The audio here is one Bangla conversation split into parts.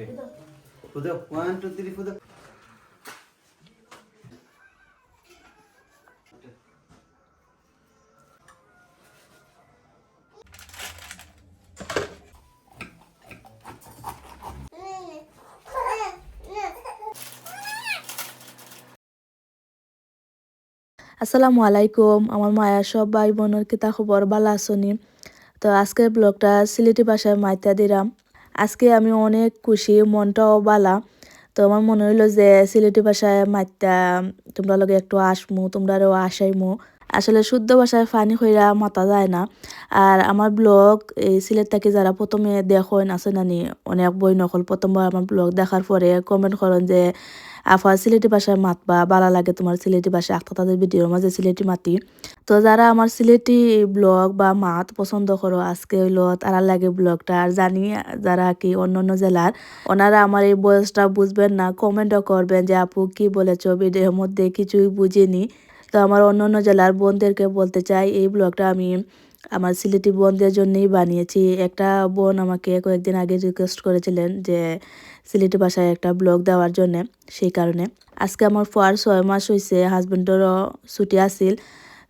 Fudo, 1, 2, 3, fudo. আসসালামু আলাইকুম আমার মায়া সব ভাই বোনের কিতা খবর ভালো আছনি। তো আজকের ব্লগটা সিলেটি ভাষায় মাইতা দিলাম। আজকে আমি অনেক খুশি, মনটাও বালা। তো আমার মনে হইলো যে সিলেটি ভাষায় মাইতা তোমরা লগে একটু আসমু, তোমরাও আসাইমু। আসলে শুদ্ধ ভাষায় ফানি হইরা মাতা যায় না। আর আমার ব্লগ এই সিলেট থেকে যারা প্রথমে দেখেন আছে নানি, অনেক বই নকল প্রথমবার আমার ব্লগ দেখার পরে কমেন্ট করেন যে আফা সিলেটি ভাষায় মাতবা ভালো লাগে, তোমার সিলেটি ভাষা একটা তাদের ভিডিওর মাঝে সিলেটি মাতি। তো যারা আমার সিলেটি ব্লগ বা মাত পছন্দ করো আজকে হইলো তারা লাগে ব্লগটা। আর জানি যারা কি অন্য অন্য জেলার ওনারা আমার এই বয়সটা বুঝবেন না, কমেন্টও করবেন যে আপু কি বলেছ, ভিডিওর মধ্যে কিছুই বুঝিনি। তো আমার অন্য অন্য জেলার বোনদেরকে বলতে চাই এই ব্লগটা আমি আমার সিলেটি বোনদের জন্যই বানিয়েছি। একটা বোন আমাকে কয়েকদিন আগে রিকোয়েস্ট করেছিলেন যে সিলেটি ভাষায় একটা ব্লগ দেওয়ার জন্যে, সেই কারণে আজকে আমার 6 মাস হয়েছে, হাজবেন্ডেরও ছুটি আসিল।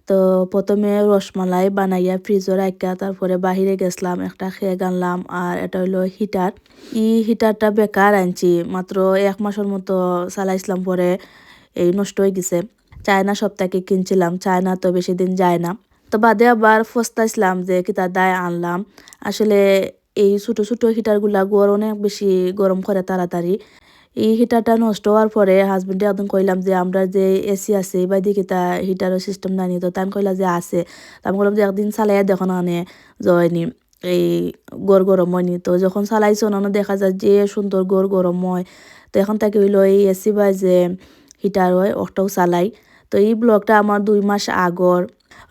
তো প্রথমে রসমালাই বানাইয়া ফ্রিজে রাখা তারপরে বাহিরে গেছিলাম, একটা খেয়ে আনলাম। আর এটা হইলো হিটার। হিটারটা বেকার আনছি, মাত্র 1 মাসের মতো চালাইছিলাম, পরে এই নষ্ট হয়ে গেছে। চায়না সপ্তাহে কিনছিলাম, চায়না তো বেশি দিন যায় না। তো বাদে আবার ফস্তাইছিলাম যে কিতা দায় আনলাম। আসলে এই ছোট ছোট হিটারগুলা গরম অনেক বেশি গরম করে তাড়াতাড়ি। এই হিটারটা নষ্ট হওয়ার পরে হাজবেন্ডে একদম কইলাম যে আমরা যে এসি আছে বা দিকে তা হিটারের সিস্টেম নাই, তো তাই কইলা যে আছে। তো আমি বললাম যে একদিন চালাইয়া দেখো না নে জয়নি এই গরম হয়নি। তো যখন চালাইছো না দেখা যায় যে সুন্দর গরম হয়। তো এখন তাকে হইলো এই এসি বা যে হিটার হয় ওটাও চালাই। তো এই ব্লগটা আমার 2 মাস আগর,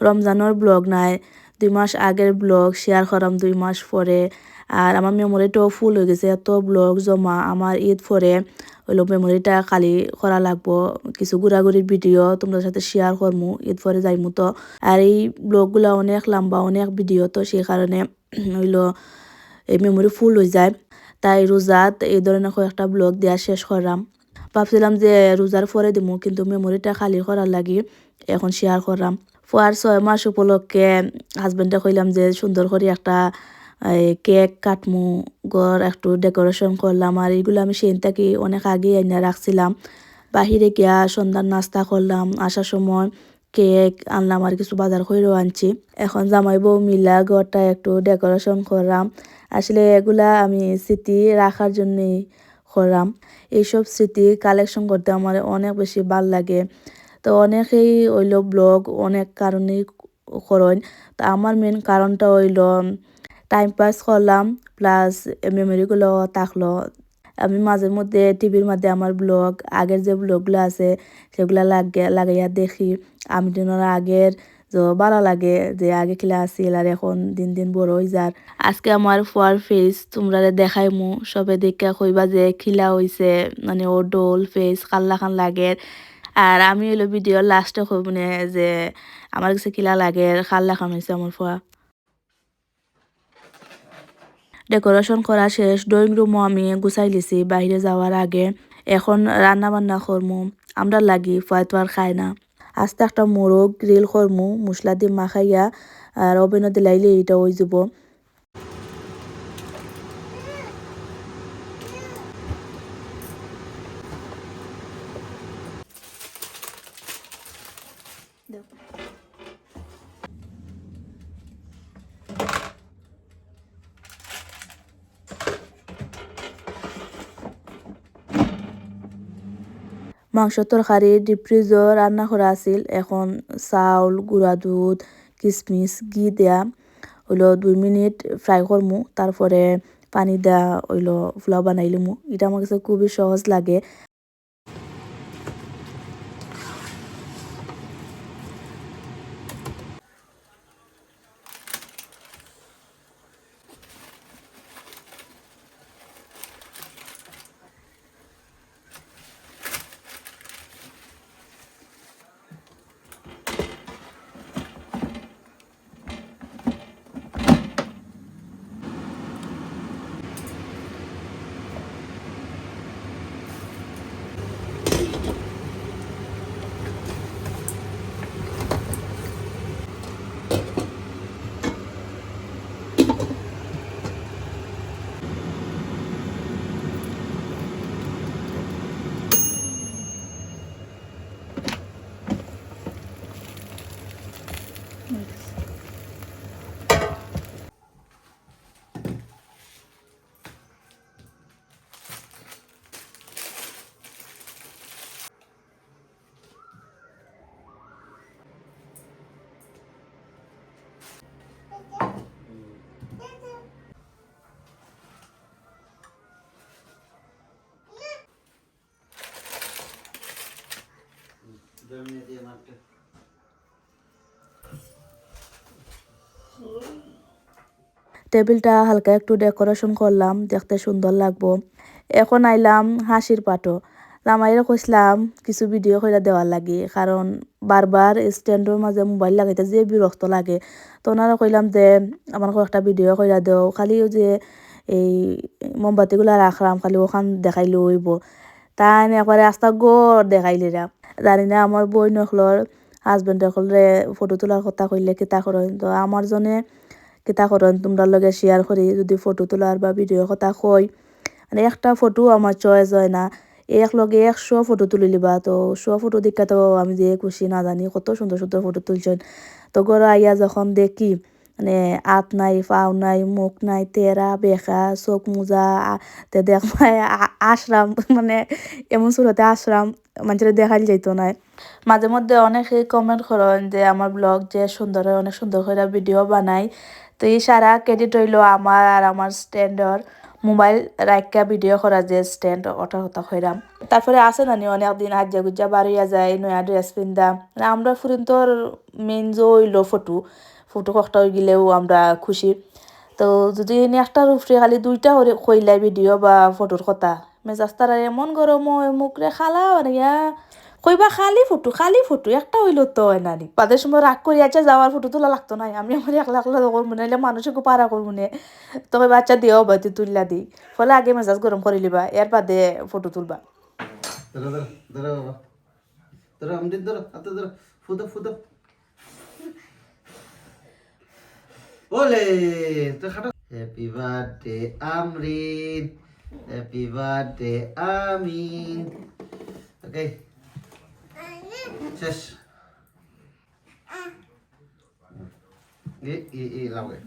রমজানের ব্লগ নাই, 2 মাস আগের ব্লগ শেয়ার করাম 2 মাস পরে। আর আমার মেমোরিটাও ফুল হয়ে গেছে, এত ব্লগ জমা। আমার ঈদ পরে হইলো মেমোরিটা খালি করা লাগবো, কিছু ঘোরাঘুরির ভিডিও তোমাদের সাথে শেয়ার করমু ঈদ পরে যাইমু। তো আর এই ব্লগগুলো অনেক লম্বা, অনেক ভিডিও, তো সেই কারণে হইলো এই মেমোরি ফুল হয়ে যায়। তাই রোজাত এই ধরনের কয়েকটা ব্লগ দেওয়া শেষ করলাম। ভাবছিলাম যে রোজার পরে দিমু, কিন্তু মেমোরিটা খালি করার লাগি এখন শেয়ার করলাম। 6 মাস উপলক্ষে হাজবেন্ডে কইলাম যে সুন্দর করে একটা কেক কাটমু, ঘর একটু ডেকোরেশন করলাম। আর এইগুলো আমি সেই থাকি অনেক আগে এনে রাখছিলাম। বাহিরে গিয়া সন্ধ্যার নাস্তা করলাম, আসার সময় কেক আনলাম আর কিছু বাজার করেও আনছি। এখন জামাই বউ মিলা ঘরটা একটু ডেকোরেশন করলাম। আসলে এগুলা আমি স্মৃতি রাখার জন্যই করলাম। এইসব স্মৃতি কালেকশন করতে আমার অনেক বেশি ভাল লাগে। তো অনেকেই হইল ব্লগ অনেক কারণেই করেন। তো আমার মেন কারণটা হইল টাইম পাস করলাম, প্লাস মেমোরিগুলো থাকলো। আমি মাঝে মধ্যে টিভির মধ্যে আমার ব্লগ আগের যে ব্লগগুলো আছে সেগুলা লাগাইয়া দেখি। আমি দিনের আগের যে ভালো লাগে যে আগে খেলা আসিল আর এখন দিন দিন বড় হয়ে যার। আজকে আমার ফোয়ার ফেস তোমরা দেখাইমু, সবে দেখা কইবা যে খিলা হইছে, মানে ও ডোল ফেস কাল্লা খান লাগে। আর আমি হইলো ভিডিও লাস্টে কইব না যে আমার কাছে কিলা লাগে, কাল্লা খান হয়েছে আমার ফোয়া। ডেকোরেশন করা শেষ, ড্রয়িং রুমও আমি গুছাই লিছি বাইরে যাওয়ার আগে। এখন রান্না বান্না করমু, আমরা লাগি ফয়তো আর খাই না। আস্তে একটা মোরগ গ্রিল করমু মশলা দিয়ে মাখাইয়া, আর ওভেনে দিলাইলে এটা হয়ে যাব। মাংস তরকারি ডিপ ফ্রিজও রান্না করা আছিল। এখন চাউল, গুঁড়া দুধ, কিশমিশ, ঘি দেয়া হইলো 2 মিনিট ফ্রাই করমু, তারপরে পানি দেয়া হইলো পোলাও বানাইলিমু। এটা আমার কাছে খুবই সহজ লাগে। টেবিলটা হালকা একটু ডেকোরেশন করলাম, দেখতে সুন্দর লাগবো। এখন আইলাম হাসির পাটো। আমাইরে কইসলাম কিছু ভিডিও কইরা দেওয়ার লাগি, কারণ বারবার স্ট্যান্ডের মাঝে মোবাইল লাগাইতে যে বিরক্ত লাগে। তো ওনারা কইলাম যে আমার একটা ভিডিও কইরা দেও, খালি ওই যে এই মোমবাতিগুলা রাখলাম খালি ওখান দেখাইলে হইব। তাই একবারে আস্তা গড় দেখাইলিরা। জানি না আমার বই নখলর হাজবেন্ড হলরে ফটো তোলার কথা কইলে কিতা করেন, তো আমার জনে কিতা করেন তোমরা লগে শেয়ার করি যদি ফটো তোলার বা ভিডিও কথা কই। মানে একটা ফটো আমার চয়েস হয় না, এক লগে 100 ফটো তুলি লিবা, তো 100 ফটো দেখা তো আমি যে খুশি না জানি কত সুন্দর সুন্দর ফটো তুলছেন। তো ঘরে আইয়া যখন দেখি মানে হাত নাই পাও নাই মুখ নাই তেরা বেকা চোখ মুজা তে দেখ আশরাম মানে এমন সুরতে আশরাম মানুষের দেখাই যাইতো না। মাঝে মধ্যে অনেকে কমেন্ট করেন যে আমার ব্লগ যে সুন্দর হয়, অনেক সুন্দর করে ভিডিও বানাই। তো এই সারা ক্রেডিট হইলো আমার আর আমার স্ট্যান্ডর মোবাইল রাইকা ভিডিও করা যে স্ট্যান্ড ওটার কথা কইরাম। তারপরে আছে না নি অনেকদিন হাজ্জা গুজ্জা বাড়িয়া যায় নয়া ড্রেস পিন্দা, আমরা ফুরিন তোর মেইন যে হইলো ফটো ফটো কষ্ট হয়ে গেলেও আমরা খুশি। তো যদি একটার উপরে খালি 2টা কইলাই ভিডিও বা ফটোর কথা, মেজাজ তারা এমন গরম হয় মুখরে খালা বানাইয়া কইবা খালি ফটো একটা হইলো তো হয় নানি বাদের সময় রাগ করি আচ্ছা যাওয়ার ফটো তোলা লাগতো না, আমি আমার একলা একলা করবো না, মানুষকে পারা করবো না, তবে বাচ্চা দিও বাতি তুললা দিই, ফলে আগে মেজাজ গরম করে লিবা এর বাদে ফটো তুলবা। ওলে তো খাটো happy birthday Amrin, happy birthday Amin. Okay শেষ লাউগে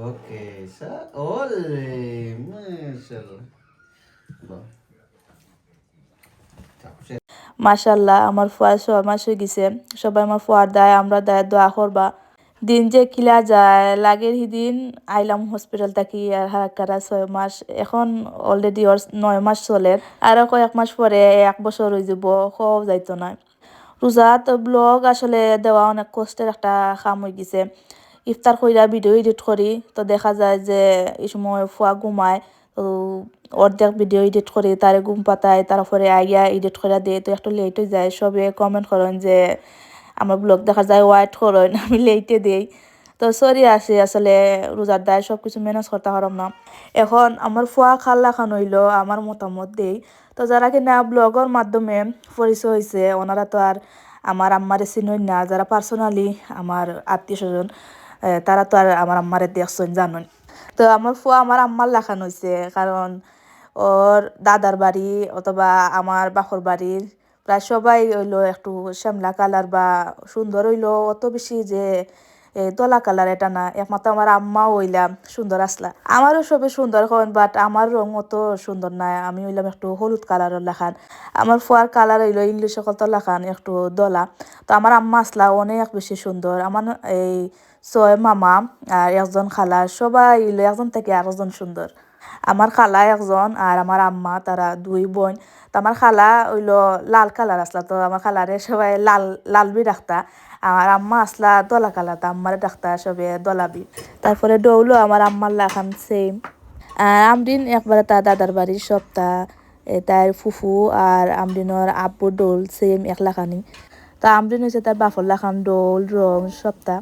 ওকে সা ওলে মাশাআল্লাহ। মাশাল্লাহ আমার ফুয়ার 6 মাস হয়ে গেছে, সবাই আমার ফুয়ার দায় আমরা দায় দোয়া করবা। দিন যে কিলা যায় লাগের দিন আইলাম হসপিটাল থাকি আর হারাকারা 6 মাস, এখন অলরেডি ওর 9 মাস চলে, আরো কয়েক মাস পরে 1 বছর হয়ে যাব, খাওয়াও যাইতো না। রোজাত ব্লগ আসলে দেওয়া অনেক কষ্টের একটা কাম হয়ে গেছে। ইফতার কইরা ভিডিও এডিট করি, তো দেখা যায় যে এই সময় ফুয়া ঘুমায়, তো অর্ধেক ভিডিও এডিট করি তারে ঘুম পাতায়, তারপরে আইয়া এডিট করে দিয়ে তো একটু লেট হয়ে যায়। সবে কমেন্ট করেন যে আমার ব্লগ দেখা যায় ওয়াইট করেন আমি লেটে দেই, তো সরি আসি আসলে রোজার দায় সব কিছু ম্যানেজ করতে পারম না। এখন আমার ফুয়া খাল্লা খান হইলো আমার মতামত দেই। তো যারা কিনা ব্লগের মাধ্যমে পরিচয় হয়েছে ওনারা তো আর আমার আম্মারে চিনই না, যারা পার্সোনালি আমার আত্মীয় স্বজন তারা তো আর আমার আম্মারে দেখছেন জানেন। তো আমার ফুয়া আমার আম্মার লাখান হয়েছে, কারণ ওর দাদার বাড়ি অথবা আমার বাপর বাড়ির প্রায় সবাই হইলো একটু শ্যামলা কালার বা সুন্দর হইলো, অত বেশি যে দলা কালার এটা না, একমাত্র আমার আম্মাও হইলাম সুন্দর আসলা। আমারও সবে সুন্দর হন বাট আমার রং অত সুন্দর না, আমি হইলাম একটু হলুদ কালারের লেখান। আমার ফুয়ার কালার হইলো ইংলিশ কত লেখান একটু দলা। তো আমার আম্মা আসলা অনেক বেশি সুন্দর। আমার এই 6 মামা আর একজন খালা সবাই হইলো একজন থেকে আরেকজন সুন্দর। আমার খালা একজন আর আমার আম্মা তারা 2 বোন। তো আমার খালা হইলো লাল কালার আসলা, তো আমার খালারে সবাই লাল লালবি ডাকতা। আমার আম্মা আসলা দলা কালার, তো আম্মারে ডাকতা সবে দলাবি। তারপরে ডৌলো আমার আম্মার লাখান সেম। আর আমরিন একবারে তার দাদার বাড়ির সপ্তাহ তার ফুফু আর আমরিনর আব্বু ডোল সেম এক লাখানি। তা আমরিন হয়েছে তার বাফর লাখান ডোল রং সপ্তাহ।